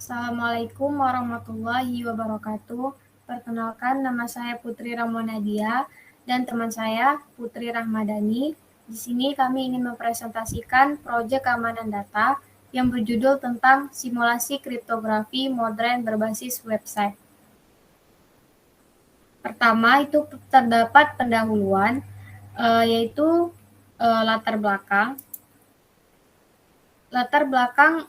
Assalamualaikum warahmatullahi wabarakatuh. Perkenalkan, nama saya Putri Ramonadia dan teman saya Putri Rahmadani. Di sini kami ingin mempresentasikan proyek keamanan data yang berjudul tentang simulasi kriptografi modern berbasis website. Pertama itu terdapat pendahuluan, yaitu latar belakang. Latar belakang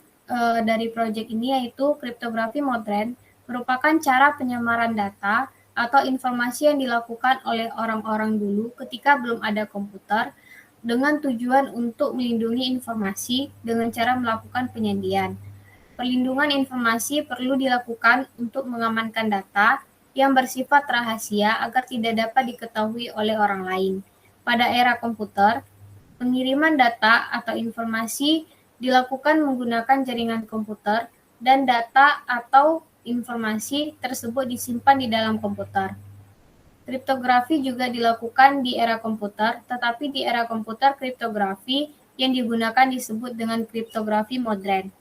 dari proyek ini yaitu kriptografi modern merupakan cara penyamaran data atau informasi yang dilakukan oleh orang-orang dulu ketika belum ada komputer dengan tujuan untuk melindungi informasi dengan cara melakukan penyandian. Perlindungan informasi perlu dilakukan untuk mengamankan data yang bersifat rahasia agar tidak dapat diketahui oleh orang lain. Pada era komputer, pengiriman data atau informasi dilakukan menggunakan jaringan komputer dan data atau informasi tersebut disimpan di dalam komputer. Kriptografi juga dilakukan di era komputer, tetapi di era komputer kriptografi yang digunakan disebut dengan kriptografi modern.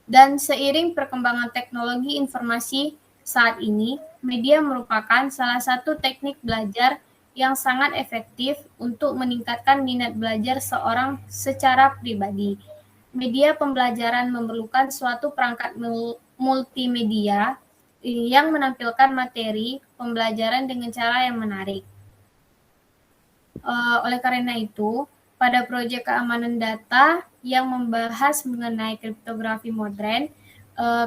Dan seiring perkembangan teknologi informasi saat ini, media merupakan salah satu teknik belajar yang sangat efektif untuk meningkatkan minat belajar seorang secara pribadi. Media pembelajaran memerlukan suatu perangkat multimedia yang menampilkan materi pembelajaran dengan cara yang menarik. Oleh karena itu, pada proyek keamanan data yang membahas mengenai kriptografi modern,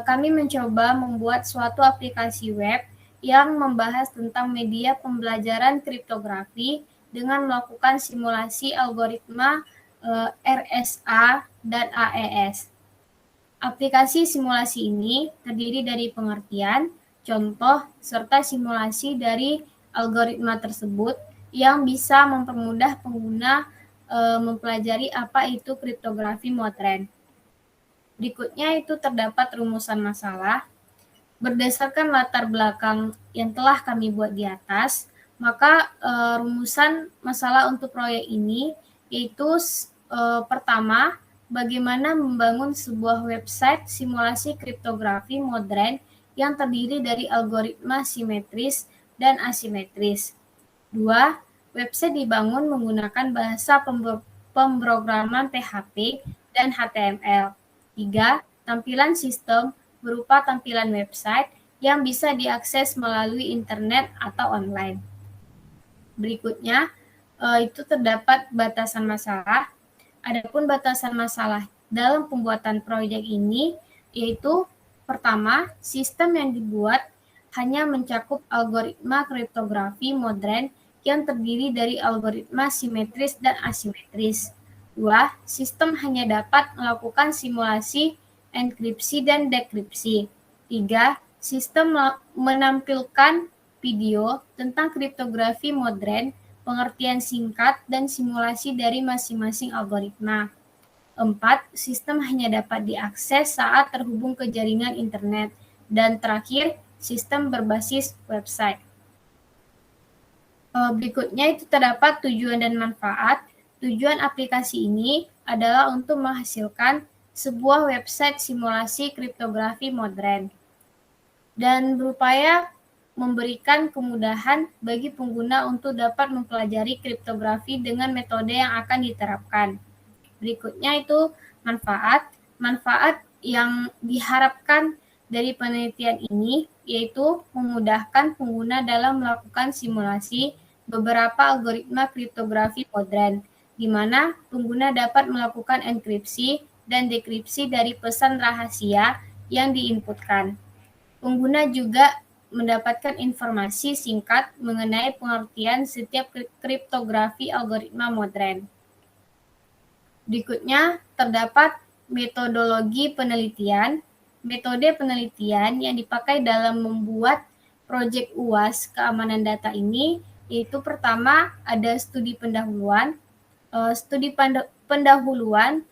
kami mencoba membuat suatu aplikasi web yang membahas tentang media pembelajaran kriptografi dengan melakukan simulasi algoritma RSA dan AES. Aplikasi simulasi ini terdiri dari pengertian, contoh, serta simulasi dari algoritma tersebut yang bisa mempermudah pengguna mempelajari apa itu kriptografi modern. Berikutnya itu terdapat rumusan masalah. Berdasarkan latar belakang yang telah kami buat di atas, maka rumusan masalah untuk proyek ini yaitu pertama, bagaimana membangun sebuah website simulasi kriptografi modern yang terdiri dari algoritma simetris dan asimetris. 2. Website dibangun menggunakan bahasa pemrograman PHP dan HTML. 3. Tampilan sistem berupa tampilan website yang bisa diakses melalui internet atau online. Berikutnya, itu terdapat batasan masalah. Adapun batasan masalah dalam pembuatan proyek ini yaitu pertama, sistem yang dibuat hanya mencakup algoritma kriptografi modern yang terdiri dari algoritma simetris dan asimetris. 2. Sistem hanya dapat melakukan simulasi, enkripsi, dan dekripsi. 3. Sistem menampilkan video tentang kriptografi modern, pengertian singkat, dan simulasi dari masing-masing algoritma. 4. Sistem hanya dapat diakses saat terhubung ke jaringan internet. Dan terakhir, sistem berbasis website. Berikutnya itu terdapat tujuan dan manfaat. Tujuan aplikasi ini adalah untuk menghasilkan sebuah website simulasi kriptografi modern dan berupaya memberikan kemudahan bagi pengguna untuk dapat mempelajari kriptografi dengan metode yang akan diterapkan. Berikutnya itu manfaat. Manfaat yang diharapkan dari penelitian ini yaitu memudahkan pengguna dalam melakukan simulasi beberapa algoritma kriptografi modern, di mana pengguna dapat melakukan enkripsi dan dekripsi dari pesan rahasia yang diinputkan. Pengguna juga mendapatkan informasi singkat mengenai pengertian setiap kriptografi algoritma modern. Berikutnya terdapat metodologi penelitian. Metode penelitian yang dipakai dalam membuat proyek UAS keamanan data ini yaitu pertama ada studi pendahuluan. Studi pendahuluan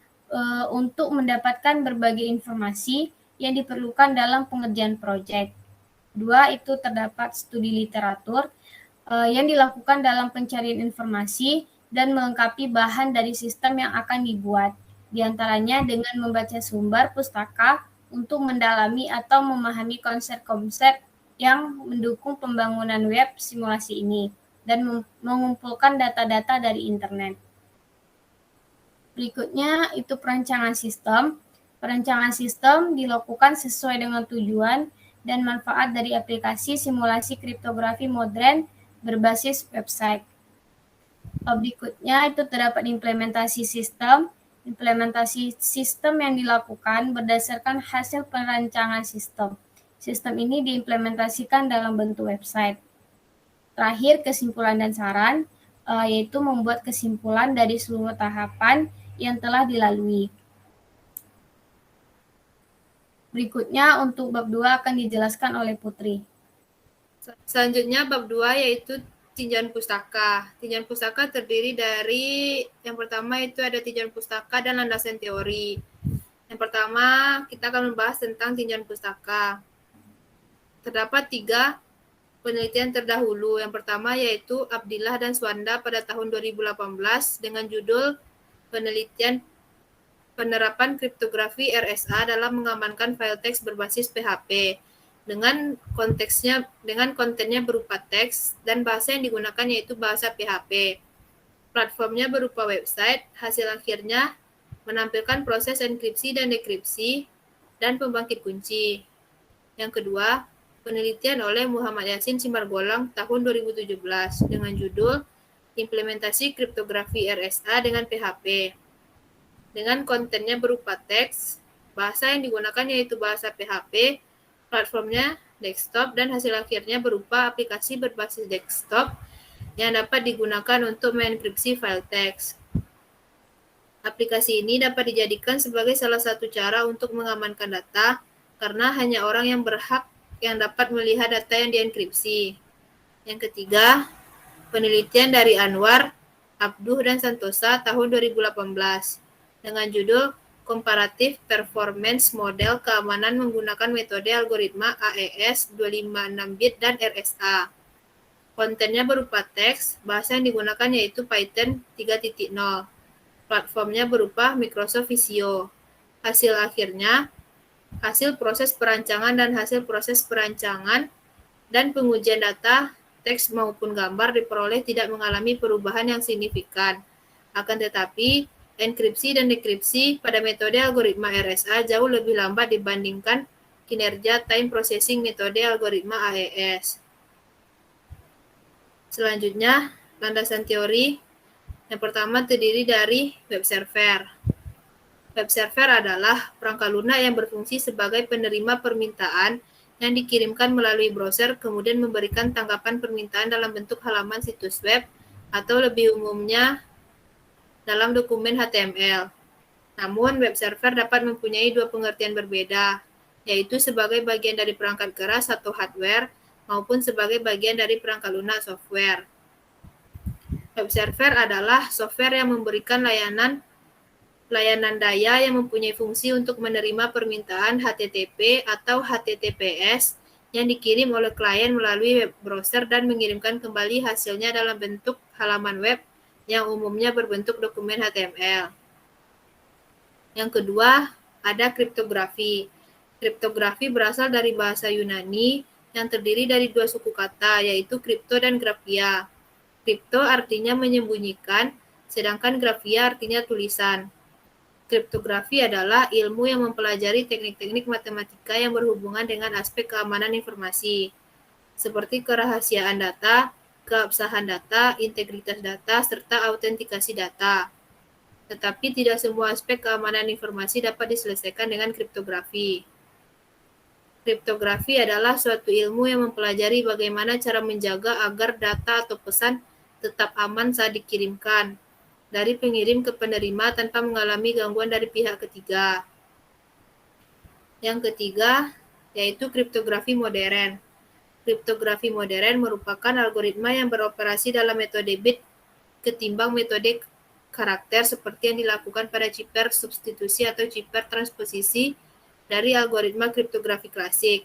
untuk mendapatkan berbagai informasi yang diperlukan dalam pengerjaan proyek. 2. Itu terdapat studi literatur yang dilakukan dalam pencarian informasi dan melengkapi bahan dari sistem yang akan dibuat, di antaranya dengan membaca sumber, pustaka, untuk mendalami atau memahami konsep-konsep yang mendukung pembangunan web simulasi ini dan mengumpulkan data-data dari internet. Berikutnya itu perancangan sistem. Perancangan sistem dilakukan sesuai dengan tujuan dan manfaat dari aplikasi simulasi kriptografi modern berbasis website. Berikutnya itu terdapat implementasi sistem. Implementasi sistem yang dilakukan berdasarkan hasil perancangan sistem. Sistem ini diimplementasikan dalam bentuk website. Terakhir, kesimpulan dan saran, yaitu membuat kesimpulan dari seluruh tahapan yang telah dilalui. Berikutnya untuk bab 2 akan dijelaskan oleh Putri. Selanjutnya bab 2 yaitu tinjauan pustaka. Tinjauan pustaka terdiri dari yang pertama itu ada tinjauan pustaka dan landasan teori. Yang pertama kita akan membahas tentang tinjauan pustaka. Terdapat 3 penelitian terdahulu. Yang pertama yaitu Abdillah dan Swanda pada tahun 2018 dengan judul penelitian penerapan kriptografi RSA dalam mengamankan file teks berbasis PHP. Dengan kontennya berupa teks dan bahasa yang digunakan yaitu bahasa PHP. Platformnya berupa website, hasil akhirnya menampilkan proses enkripsi dan dekripsi dan pembangkit kunci. Yang kedua, penelitian oleh Muhammad Yasin Simargolang tahun 2017 dengan judul Implementasi Kriptografi RSA dengan PHP. Dengan kontennya berupa teks, bahasa yang digunakan yaitu bahasa PHP, platformnya desktop, dan hasil akhirnya berupa aplikasi berbasis desktop yang dapat digunakan untuk mengenkripsi file teks. Aplikasi ini dapat dijadikan sebagai salah satu cara untuk mengamankan data karena hanya orang yang berhak yang dapat melihat data yang dienkripsi. Yang ketiga, penelitian dari Anwar, Abduh, dan Santosa tahun 2018 dengan judul Comparative Performance Model Keamanan Menggunakan Metode Algoritma AES 256-bit dan RSA. Kontennya berupa teks, bahasa yang digunakan yaitu Python 3.0. Platformnya berupa Microsoft Visio. Hasil akhirnya, hasil proses perancangan dan pengujian data, teks maupun gambar diperoleh tidak mengalami perubahan yang signifikan. Akan tetapi, enkripsi dan dekripsi pada metode algoritma RSA jauh lebih lambat dibandingkan kinerja time processing metode algoritma AES. Selanjutnya, landasan teori. Yang pertama terdiri dari web server. Web server adalah perangkat lunak yang berfungsi sebagai penerima permintaan yang dikirimkan melalui browser kemudian memberikan tanggapan permintaan dalam bentuk halaman situs web atau lebih umumnya dalam dokumen HTML. Namun, web server dapat mempunyai 2 pengertian berbeda, yaitu sebagai bagian dari perangkat keras atau hardware maupun sebagai bagian dari perangkat lunak software. Web server adalah software yang memberikan layanan daya yang mempunyai fungsi untuk menerima permintaan HTTP atau HTTPS yang dikirim oleh klien melalui web browser dan mengirimkan kembali hasilnya dalam bentuk halaman web yang umumnya berbentuk dokumen HTML. Yang kedua, ada kriptografi. Kriptografi berasal dari bahasa Yunani yang terdiri dari 2 suku kata, yaitu kripto dan grafia. Kripto artinya menyembunyikan, sedangkan grafia artinya tulisan. Kriptografi adalah ilmu yang mempelajari teknik-teknik matematika yang berhubungan dengan aspek keamanan informasi, seperti kerahasiaan data, keabsahan data, integritas data, serta autentikasi data. Tetapi tidak semua aspek keamanan informasi dapat diselesaikan dengan kriptografi. Kriptografi adalah suatu ilmu yang mempelajari bagaimana cara menjaga agar data atau pesan tetap aman saat dikirimkan dari pengirim ke penerima tanpa mengalami gangguan dari pihak ketiga. Yang ketiga, yaitu kriptografi modern. Kriptografi modern merupakan algoritma yang beroperasi dalam metode bit ketimbang metode karakter seperti yang dilakukan pada chipper substitusi atau chipper transposisi dari algoritma kriptografi klasik.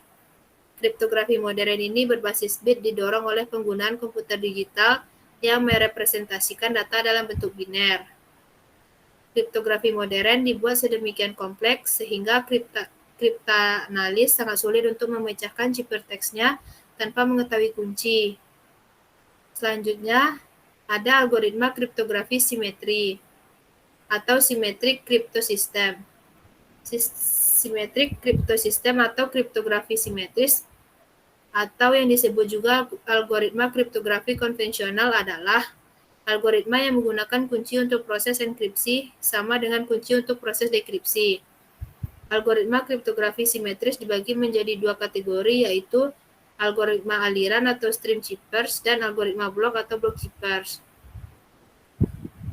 Kriptografi modern ini berbasis bit didorong oleh penggunaan komputer digital yang merepresentasikan data dalam bentuk biner. Kriptografi modern dibuat sedemikian kompleks sehingga kriptanalis sangat sulit untuk memecahkan ciphertextnya tanpa mengetahui kunci. Selanjutnya, ada algoritma kriptografi simetri atau symmetric cryptosystem. Symmetric cryptosystem atau kriptografi simetris atau yang disebut juga algoritma kriptografi konvensional adalah algoritma yang menggunakan kunci untuk proses enkripsi sama dengan kunci untuk proses dekripsi. Algoritma kriptografi simetris dibagi menjadi dua kategori, yaitu algoritma aliran atau stream chippers dan algoritma blok atau block chippers.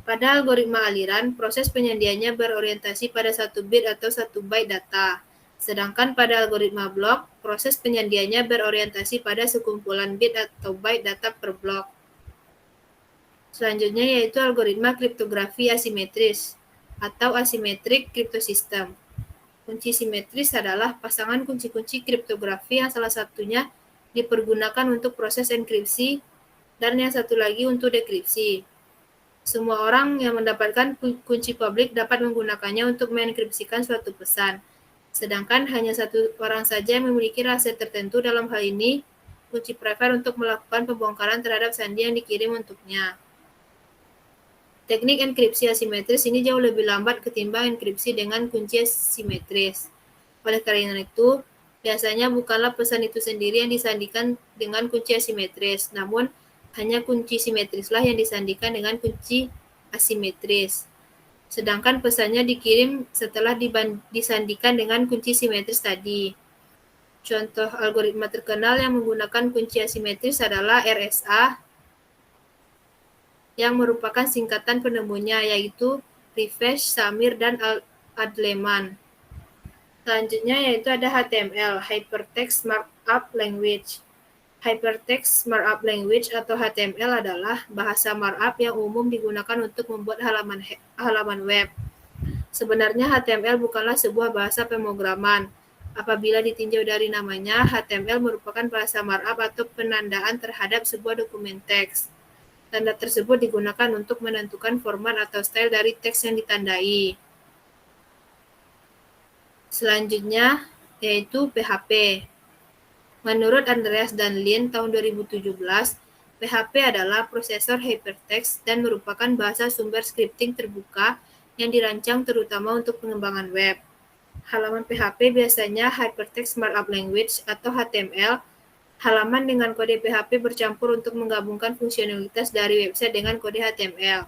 Pada algoritma aliran, proses penyandiannya berorientasi pada 1 bit atau 1 byte data. Sedangkan pada algoritma blok, proses penyandiannya berorientasi pada sekumpulan bit atau byte data per blok. Selanjutnya yaitu algoritma kriptografi asimetris atau asymmetric cryptosystem. Kunci simetris adalah pasangan kunci-kunci kriptografi yang salah satunya dipergunakan untuk proses enkripsi dan yang satu lagi untuk dekripsi. Semua orang yang mendapatkan kunci publik dapat menggunakannya untuk menenkripsikan suatu pesan. Sedangkan hanya satu orang saja yang memiliki rahasia tertentu, dalam hal ini kunci private untuk melakukan pembongkaran terhadap sandi yang dikirim untuknya. Teknik enkripsi asimetris ini jauh lebih lambat ketimbang enkripsi dengan kunci simetris. Oleh karena itu, biasanya bukanlah pesan itu sendiri yang disandikan dengan kunci asimetris, namun hanya kunci simetrislah yang disandikan dengan kunci asimetris. Sedangkan pesannya dikirim setelah disandikan dengan kunci simetris tadi. Contoh algoritma terkenal yang menggunakan kunci asimetris adalah RSA, yang merupakan singkatan penemunya, yaitu Rivest, Samir, dan Adleman. Selanjutnya yaitu ada HTML, Hypertext Markup Language. Hypertext Markup Language atau HTML adalah bahasa markup yang umum digunakan untuk membuat halaman web. Sebenarnya HTML bukanlah sebuah bahasa pemrograman. Apabila ditinjau dari namanya, HTML merupakan bahasa markup atau penandaan terhadap sebuah dokumen teks. Tanda tersebut digunakan untuk menentukan format atau style dari teks yang ditandai. Selanjutnya yaitu PHP. Menurut Andreas dan Lin tahun 2017, PHP adalah prosesor hypertext dan merupakan bahasa sumber scripting terbuka yang dirancang terutama untuk pengembangan web. Halaman PHP biasanya Hypertext Markup Language atau HTML. Halaman dengan kode PHP bercampur untuk menggabungkan fungsionalitas dari website dengan kode HTML.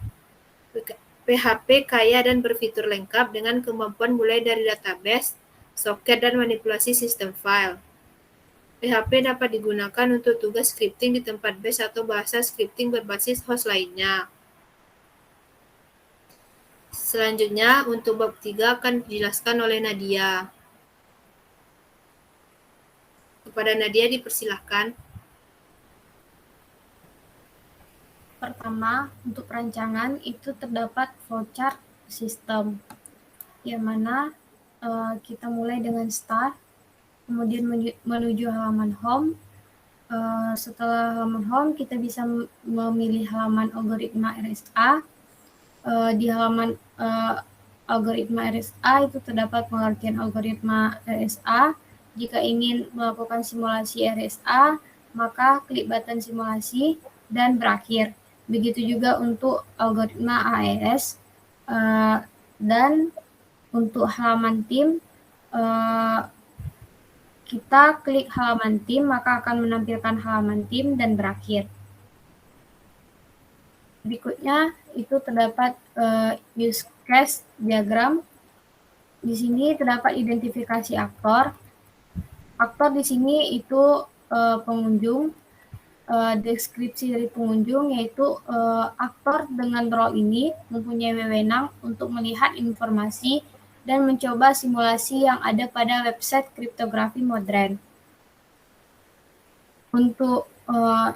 PHP kaya dan berfitur lengkap dengan kemampuan mulai dari database, soket, dan manipulasi sistem file. PHP dapat digunakan untuk tugas scripting di tempat bash atau bahasa scripting berbasis host lainnya. Selanjutnya, untuk bab 3 akan dijelaskan oleh Nadia. Kepada Nadia dipersilahkan. Pertama, untuk perancangan itu terdapat flowchart sistem, yang mana kita mulai dengan start, kemudian menuju halaman home. Setelah halaman home, kita bisa memilih halaman algoritma RSA. Di halaman algoritma RSA itu terdapat pengertian algoritma RSA. Jika ingin melakukan simulasi RSA, maka klik button simulasi dan berakhir. Begitu juga untuk algoritma AES. Dan untuk halaman tim, kita klik halaman tim, maka akan menampilkan halaman tim dan berakhir. Berikutnya itu terdapat use case diagram. Di sini terdapat identifikasi aktor. Aktor di sini itu pengunjung. Deskripsi dari pengunjung yaitu aktor dengan role ini mempunyai wewenang untuk melihat informasi dan mencoba simulasi yang ada pada website kriptografi modern. Untuk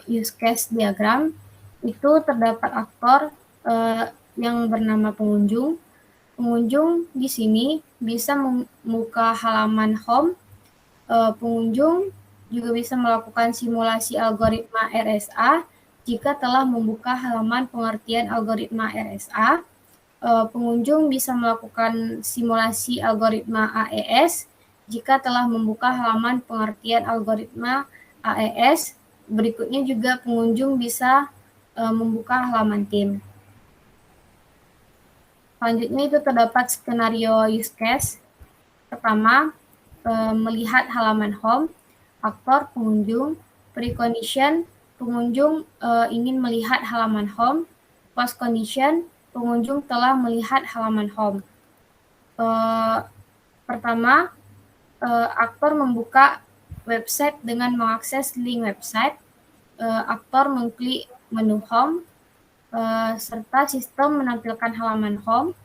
use case diagram itu terdapat aktor yang bernama pengunjung. Pengunjung di sini bisa membuka halaman home. Pengunjung juga bisa melakukan simulasi algoritma RSA jika telah membuka halaman pengertian algoritma RSA. Pengunjung bisa melakukan simulasi algoritma AES jika telah membuka halaman pengertian algoritma AES. Berikutnya juga pengunjung bisa membuka halaman tim. Selanjutnya itu terdapat skenario use case. Pertama, melihat halaman home, aktor pengunjung, precondition, pengunjung ingin melihat halaman home, post condition, pengunjung telah melihat halaman home. Pertama, aktor membuka website dengan mengakses link website, aktor mengklik menu home, serta sistem menampilkan halaman home.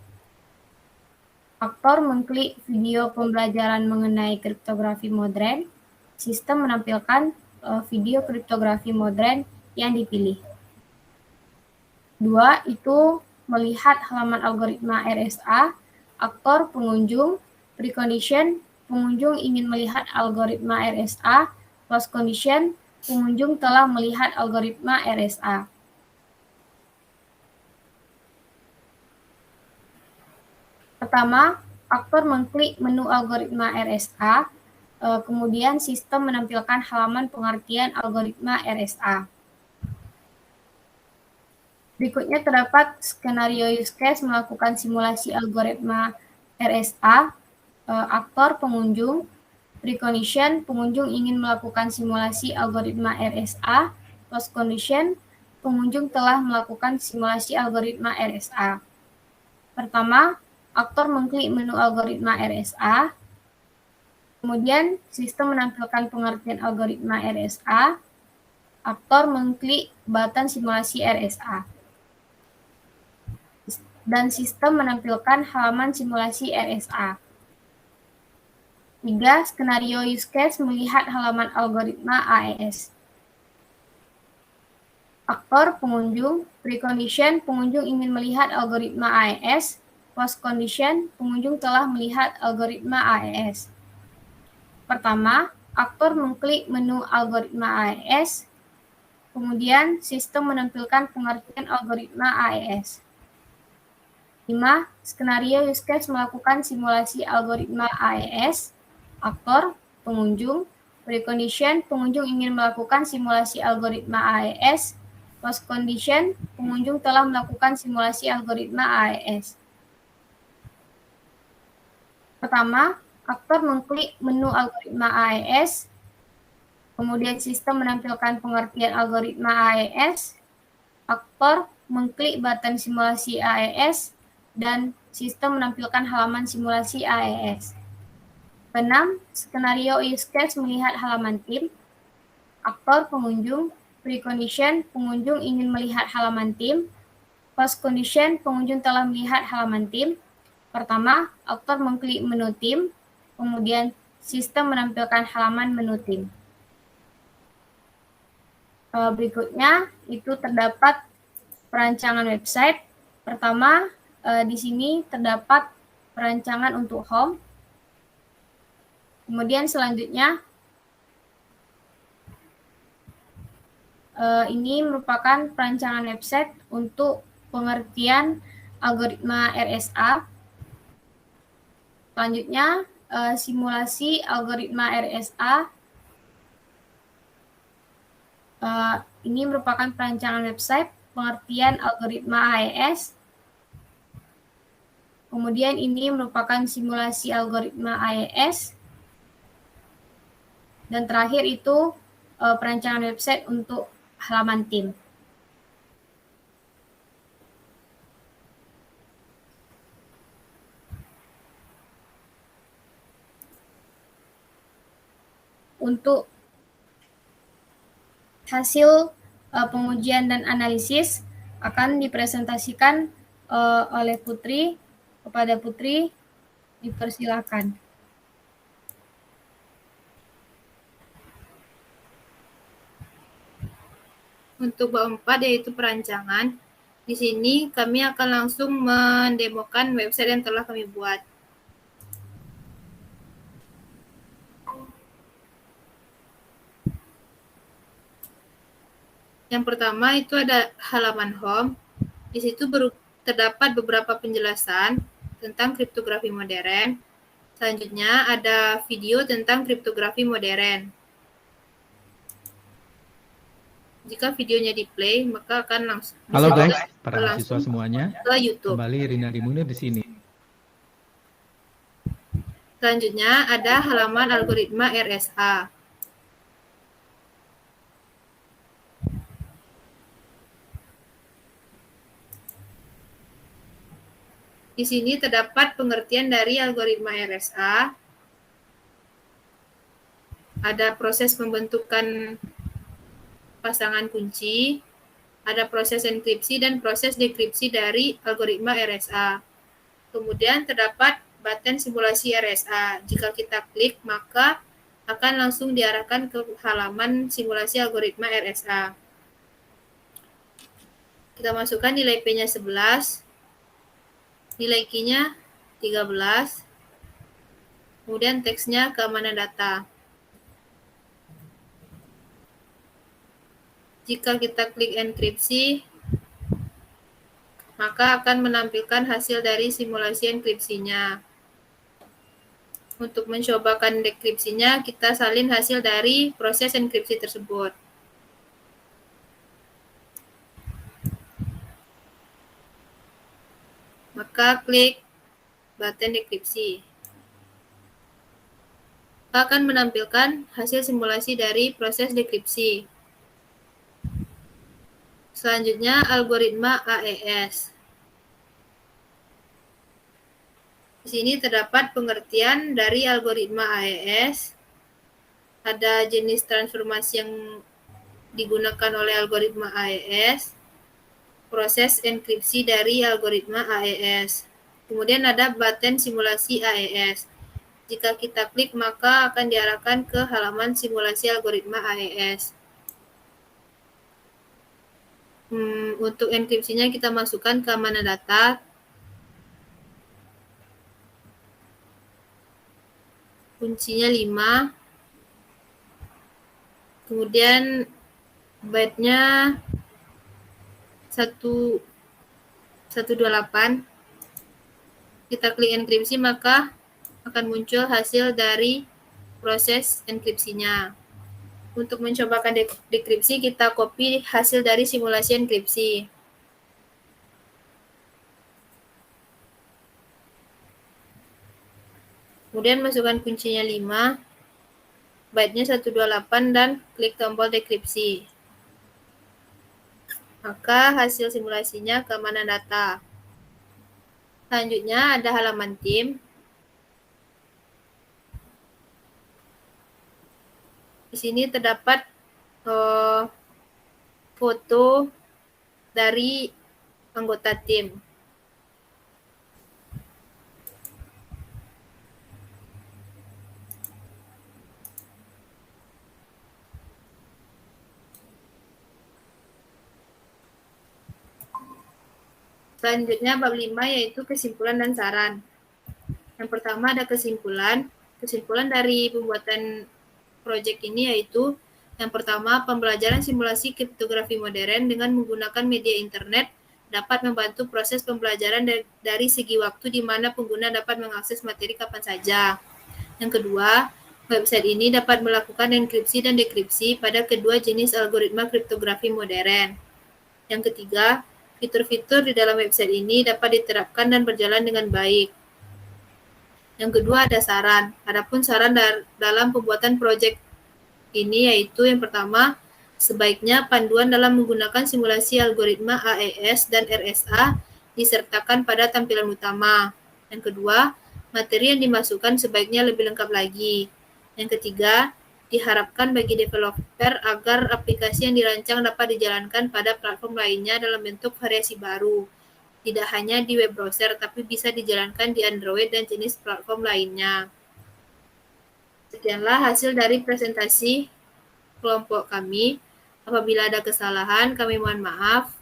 Aktor mengklik video pembelajaran mengenai kriptografi modern, sistem menampilkan video kriptografi modern yang dipilih. 2. Itu melihat halaman algoritma RSA, aktor pengunjung, precondition, pengunjung ingin melihat algoritma RSA, post condition, pengunjung telah melihat algoritma RSA. Pertama, aktor mengklik menu algoritma RSA, kemudian sistem menampilkan halaman pengertian algoritma RSA. Berikutnya terdapat skenario use case melakukan simulasi algoritma RSA, aktor pengunjung, precondition, pengunjung ingin melakukan simulasi algoritma RSA, post condition, pengunjung telah melakukan simulasi algoritma RSA. Pertama, aktor mengklik menu algoritma RSA, kemudian sistem menampilkan pengertian algoritma RSA, aktor mengklik button simulasi RSA, dan sistem menampilkan halaman simulasi RSA. 3. Skenario use case melihat halaman algoritma AES. Aktor pengunjung, precondition, pengunjung ingin melihat algoritma AES, post condition, pengunjung telah melihat algoritma AES. Pertama, aktor mengklik menu algoritma AES, kemudian sistem menampilkan pengertian algoritma AES. 5. Skenario use case melakukan simulasi algoritma AES, aktor, pengunjung, precondition, pengunjung ingin melakukan simulasi algoritma AES, post condition, pengunjung telah melakukan simulasi algoritma AES. Pertama, aktor mengklik menu algoritma AES, kemudian sistem menampilkan pengertian algoritma AES, aktor mengklik button simulasi AES, dan sistem menampilkan halaman simulasi AES. 6. Skenario use case melihat halaman tim, aktor pengunjung, precondition, pengunjung ingin melihat halaman tim, post condition, pengunjung telah melihat halaman tim. Pertama, aktor mengklik menu tim, kemudian sistem menampilkan halaman menu tim. Berikutnya itu terdapat perancangan website. Pertama, di sini terdapat perancangan untuk home. Kemudian selanjutnya, ini merupakan perancangan website untuk pengertian algoritma RSA. Selanjutnya, simulasi algoritma RSA. Ini merupakan perancangan website pengertian algoritma AES. Kemudian ini merupakan simulasi algoritma AES. Dan terakhir itu perancangan website untuk halaman tim. Untuk hasil pengujian dan analisis akan dipresentasikan oleh Putri. Kepada Putri, dipersilakan. Untuk bab 4 yaitu perancangan. Di sini kami akan langsung mendemokan website yang telah kami buat. Yang pertama itu ada halaman home. Di situ terdapat beberapa penjelasan tentang kriptografi modern. Selanjutnya ada video tentang kriptografi modern. Jika videonya di play, maka akan langsung Halo guys, para mahasiswa semuanya. ke YouTube. Kembali Rinaldi Munir di sini. Selanjutnya ada halaman algoritma RSA. Di sini terdapat pengertian dari algoritma RSA. Ada proses pembentukan pasangan kunci, ada proses enkripsi dan proses dekripsi dari algoritma RSA. Kemudian terdapat button simulasi RSA. Jika kita klik, maka akan langsung diarahkan ke halaman simulasi algoritma RSA. Kita masukkan nilai P-nya 11, nilai Q-nya 13, kemudian teksnya keamanan data. Jika kita klik enkripsi, maka akan menampilkan hasil dari simulasi enkripsinya. Untuk mencobakan dekripsinya, kita salin hasil dari proses enkripsi tersebut. Maka klik button dekripsi. Akan menampilkan hasil simulasi dari proses dekripsi. Selanjutnya, algoritma AES. Di sini terdapat pengertian dari algoritma AES. Ada jenis transformasi yang digunakan oleh algoritma AES, proses enkripsi dari algoritma AES. Kemudian ada button simulasi AES. Jika kita klik, maka akan diarahkan ke halaman simulasi algoritma AES. Untuk enkripsinya kita masukkan keamanan data. Kuncinya 5. Kemudian byte-nya 128. Kita klik enkripsi, maka akan muncul hasil dari proses enkripsinya. Untuk mencobakan dekripsi, kita copy hasil dari simulasi enkripsi. Kemudian masukkan kuncinya 5, byte-nya 128 dan klik tombol dekripsi. Maka hasil simulasinya keamanan data. Selanjutnya ada halaman tim. Di sini terdapat foto dari anggota tim. Selanjutnya bab 5 yaitu kesimpulan dan saran. Yang pertama ada kesimpulan. Kesimpulan dari pembuatan proyek ini yaitu yang pertama, pembelajaran simulasi kriptografi modern dengan menggunakan media internet dapat membantu proses pembelajaran dari segi waktu di mana pengguna dapat mengakses materi kapan saja. Yang kedua, website ini dapat melakukan enkripsi dan dekripsi pada kedua jenis algoritma kriptografi modern. Yang ketiga, fitur-fitur di dalam website ini dapat diterapkan dan berjalan dengan baik. Yang kedua ada saran. Adapun saran dalam pembuatan proyek ini yaitu yang pertama, sebaiknya panduan dalam menggunakan simulasi algoritma AES dan RSA disertakan pada tampilan utama. Yang kedua, materi yang dimasukkan sebaiknya lebih lengkap lagi. Yang ketiga, diharapkan bagi developer agar aplikasi yang dirancang dapat dijalankan pada platform lainnya dalam bentuk variasi baru. Tidak hanya di web browser, tapi bisa dijalankan di Android dan jenis platform lainnya. Sekianlah hasil dari presentasi kelompok kami. Apabila ada kesalahan, kami mohon maaf.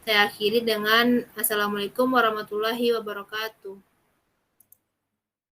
Saya akhiri dengan Assalamualaikum warahmatullahi wabarakatuh.